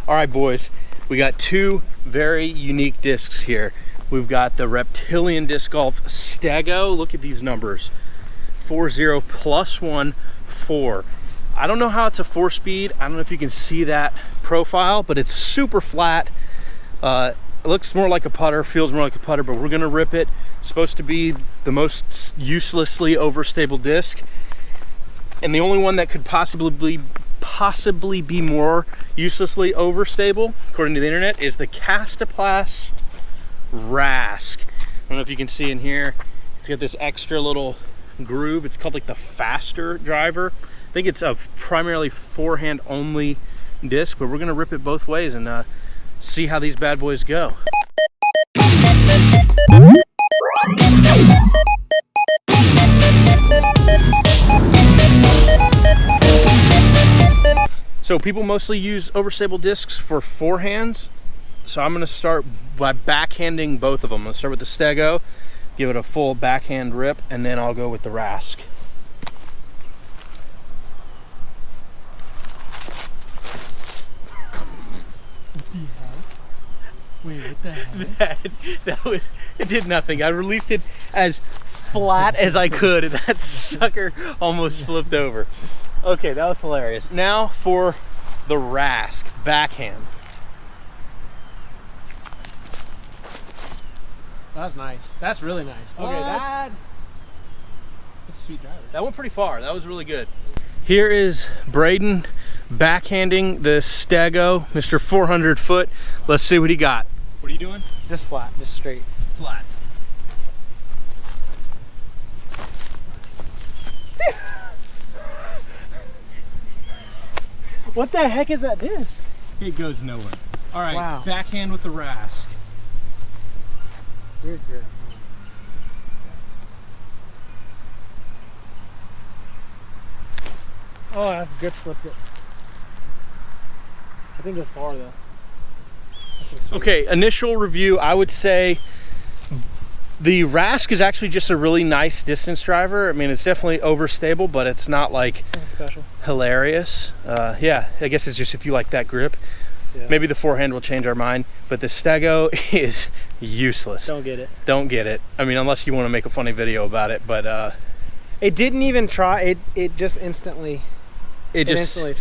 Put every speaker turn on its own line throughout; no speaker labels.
All right, boys, we got two very unique discs here. We've got the Reptilian Disc Golf Stego. Look at these numbers. 40 plus 1 4. I don't know how it's a 4-speed. I don't know if you can see that profile, but it's super flat. It looks more like a putter, feels more like a putter, but we're gonna rip it. It's supposed to be the most uselessly overstable disc, and the only one that could possibly be more uselessly overstable, according to the internet, is the Kastaplast Rask. I don't know if you can see in here, it's got this extra little groove. It's called like the faster driver. I think it's a primarily forehand only disc, but we're gonna rip it both ways and see how these bad boys go. So people mostly use overstable discs for forehands. So I'm gonna start by backhanding both of them. I'm gonna start with the Stego, give it a full backhand rip, and then I'll go with the Rask.
Wait, what the heck?
It did nothing. I released it as flat as I could, and that sucker almost flipped over. Okay, that was hilarious. Now for the Rask backhand.
That's nice. That's really nice. Okay, that's a sweet driver.
That went pretty far. That was really good. Here is Braden backhanding the Stego, Mr. 400 foot. Let's see what he got. What are you doing?
Just flat, just straight.
Flat.
What the heck is that disc?
It goes nowhere. All right,
wow.
Backhand with the Rask.
Weird grip. Oh, I grip flipped it. I think it goes far though.
Okay, initial review, I would say the Rask is actually just a really nice distance driver. I mean, it's definitely overstable, but it's not like
special.
Hilarious. Yeah, I guess it's just if you like that grip. Yeah. Maybe the forehand will change our mind, but the Stego is useless.
Don't get it.
Don't get it. I mean, unless you want to make a funny video about it, but
it didn't even try. It just instantly. It instantly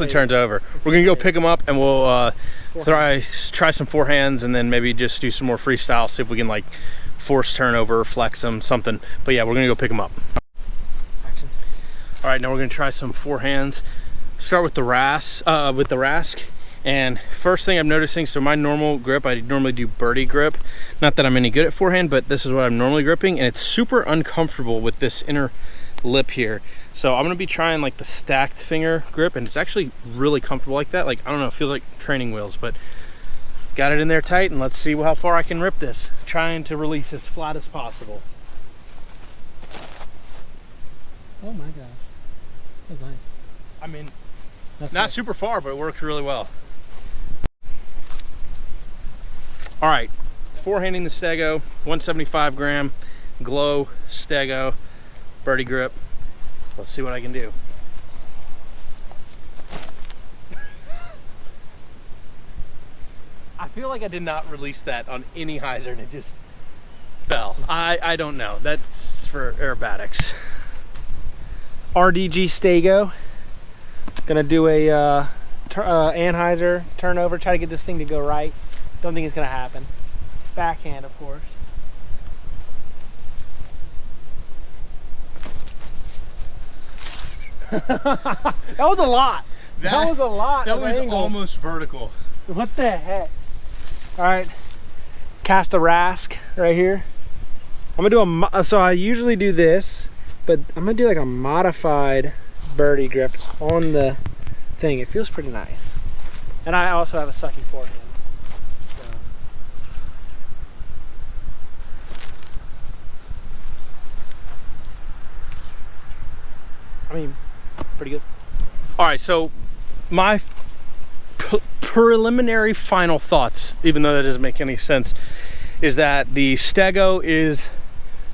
turns over. We're gonna go pick them up, and we'll try some forehands, and then maybe just do some more freestyle. See if we can like force turnover, flex them, something. But yeah, we're gonna go pick them up.
Action.
All right, now we're gonna try some forehands. Start with the Rask. And first thing I'm noticing, so my normal grip, I normally do birdie grip. Not that I'm any good at forehand, but this is what I'm normally gripping, and it's super uncomfortable with this inner lip here. So I'm gonna be trying like the stacked finger grip, and it's actually really comfortable like that. Like, I don't know, it feels like training wheels, but got it in there tight, and let's see how far I can rip this. Trying to release as flat as possible.
Oh my gosh, that's nice.
I mean, that's not super far, but it works really well. All right, forehanding the Stego, 175 gram, glow Stego, birdie grip. Let's see what I can do. I feel like I did not release that on any hyzer and it just fell. I don't know. That's for aerobatics.
RDG Stego. Gonna do a Anheuser turnover, try to get this thing to go right. Don't think it's gonna happen. Backhand, of course. That was a lot. That was a lot.
That was almost vertical.
What the heck? All right, Kastaplast Rask right here. I'm gonna do so I usually do this, but I'm gonna do like a modified birdie grip on the thing. It feels pretty nice. And I also have a sucky forehand. So. I mean, pretty good.
All right, so my preliminary final thoughts, even though that doesn't make any sense, is that the Stego is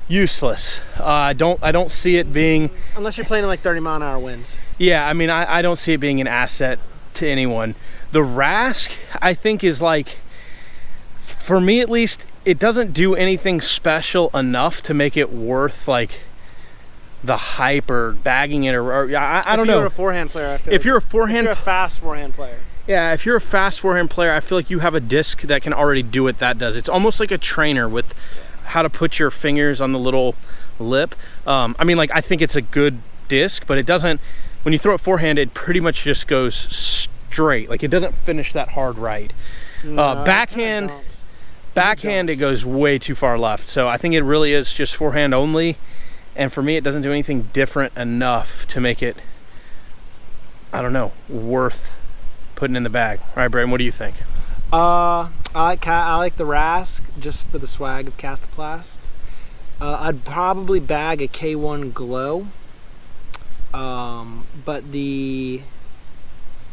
useless. I don't see it being,
unless you're playing in like 30-mile-an-hour winds.
Yeah, I mean, I don't see it being an asset to anyone. The Rask, I think, is like, for me at least, it doesn't do anything special enough to make it worth like the hype or bagging it, or I don't know.
If you're a forehand player, I feel
if you're a forehand,
if you're a fast forehand player.
Yeah, if you're a fast forehand player, I feel like you have a disc that can already do what that does. It's almost like a trainer with how to put your fingers on the little lip. I mean, like, I think it's a good disc, but it doesn't, when you throw it forehand, it pretty much just goes straight. Like, it doesn't finish that hard right.
No,
backhand, it goes way too far left. So I think it really is just forehand only. And for me, it doesn't do anything different enough to make it, I don't know, worth putting in the bag. All right, Braden, what do you think?
I like the Rask just for the swag of Kastaplast. I'd probably bag a K1 Glow, but the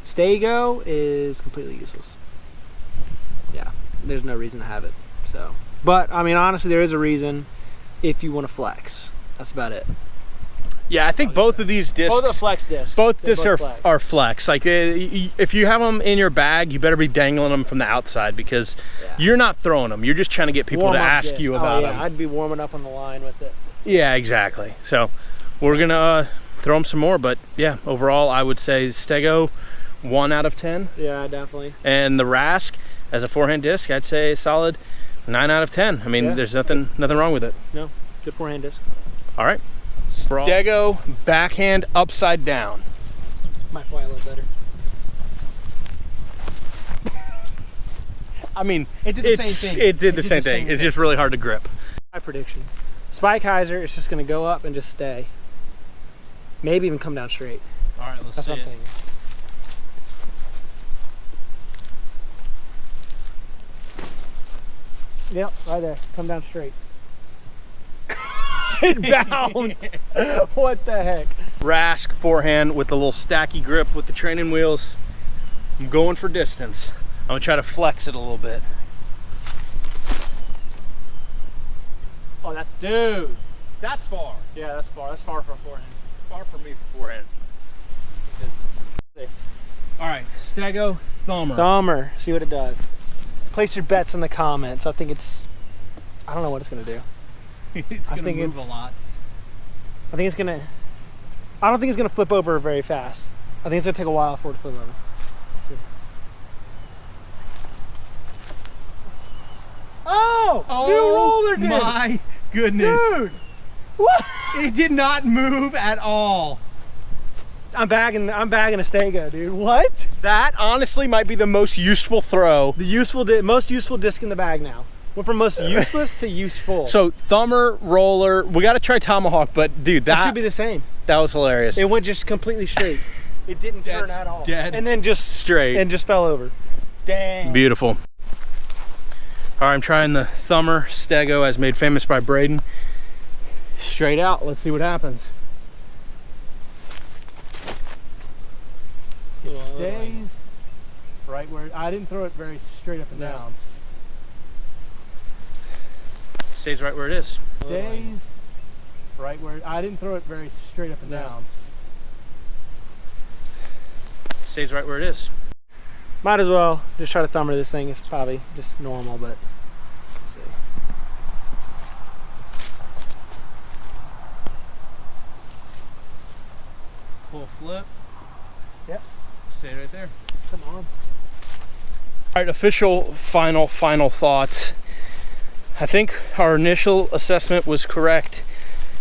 Stego is completely useless. Yeah, there's no reason to have it. So, but I mean, honestly, there is a reason if you want to flex. That's about it.
Yeah, I think both of these discs,
both are flex discs.
Both discs are flex. Like, if you have them in your bag, you better be dangling them from the outside, because you're not throwing them. You're just trying to get people to ask you about them.
I'd be warming up on the line with it.
Yeah, exactly. So we're gonna throw them some more, but yeah, overall I would say Stego 1 out of 10.
Yeah, definitely.
And the Rask as a forehand disc, I'd say a solid 9 out of 10. I mean, there's nothing wrong with it.
No, good forehand disc.
All right. Stego backhand upside down.
Might fly a little better.
I mean,
it did the same thing.
It did the same thing. It's just really hard to grip.
My prediction: Spikeiser is just going to go up and just stay. Maybe even come down straight.
All right, let's see it.
Yep, right there. Come down straight. It bounced. What the heck?
Rask forehand with the little stacky grip with the training wheels. I'm going for distance. I'm gonna try to flex it a little bit.
Oh, that's far. Yeah, that's far. That's far for a forehand.
Far for me for forehand. All right, Stego thumber.
Thumber. See what it does. Place your bets in the comments. I think it's. I don't know what it's gonna do.
It's gonna move a lot.
I think it's gonna. I don't think it's gonna flip over very fast. I think it's gonna take a while for it to flip over. Let's see. Oh! New roller did.
My goodness!
Dude, what?
It did not move at all.
I'm bagging a Stego, dude. What?
That honestly might be the most useful throw.
The most useful disc in the bag now. Went from most useless to useful.
So thumber, roller, we got to try tomahawk, but dude, that
should be the same.
That was hilarious.
It went just completely straight. It didn't turn at all.
Dead.
And then just
straight.
And just fell over. Dang.
Beautiful. All right, I'm trying the thumber Stego as made famous by Braden. Straight out. Let's see what happens. It stays right where I didn't throw it very straight up and down. Stays right where it is. Stays right where I didn't throw it very straight up and down. Stays right where it is.
Might as well just try to thumber this thing. It's probably just normal, but let's see.
Full flip.
Yep.
Stay right there.
Come on.
All right, official final thoughts. I think our initial assessment was correct.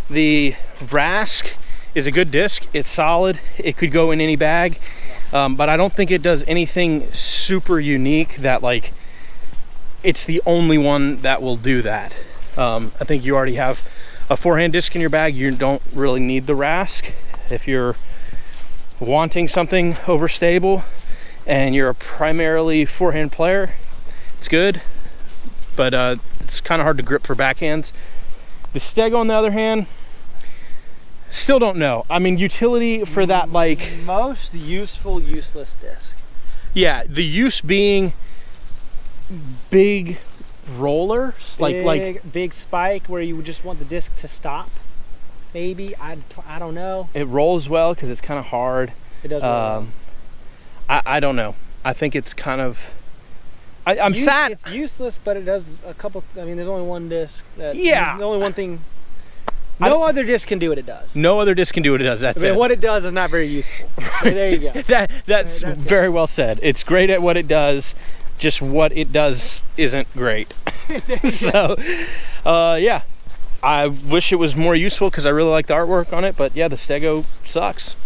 The Rask is a good disc. It's solid. It could go in any bag, but I don't think it does anything super unique that like it's the only one that will do that. I think you already have a forehand disc in your bag. You don't really need the Rask. If you're wanting something overstable and you're a primarily forehand player, it's good, but it's kind of hard to grip for backhands. The Stego, on the other hand, still don't know. I mean, utility for that, like
most useful useless disc.
Yeah, the use being big rollers, like
big spike where you would just want the disc to stop. Maybe I don't know.
It rolls well because it's kind of hard.
It does roll well.
I don't know. I think it's kind of, I'm sad.
It's useless, but it does a couple. I mean, there's only one disc.
Yeah.
The only one thing. No other disc can do what it does.
No other disc can do what it does. That's it.
What it does is not very useful. There you go.
That's very well said. It's great at what it does. Just what it does isn't great. So, yeah. I wish it was more useful because I really like the artwork on it. But yeah, the Stego sucks.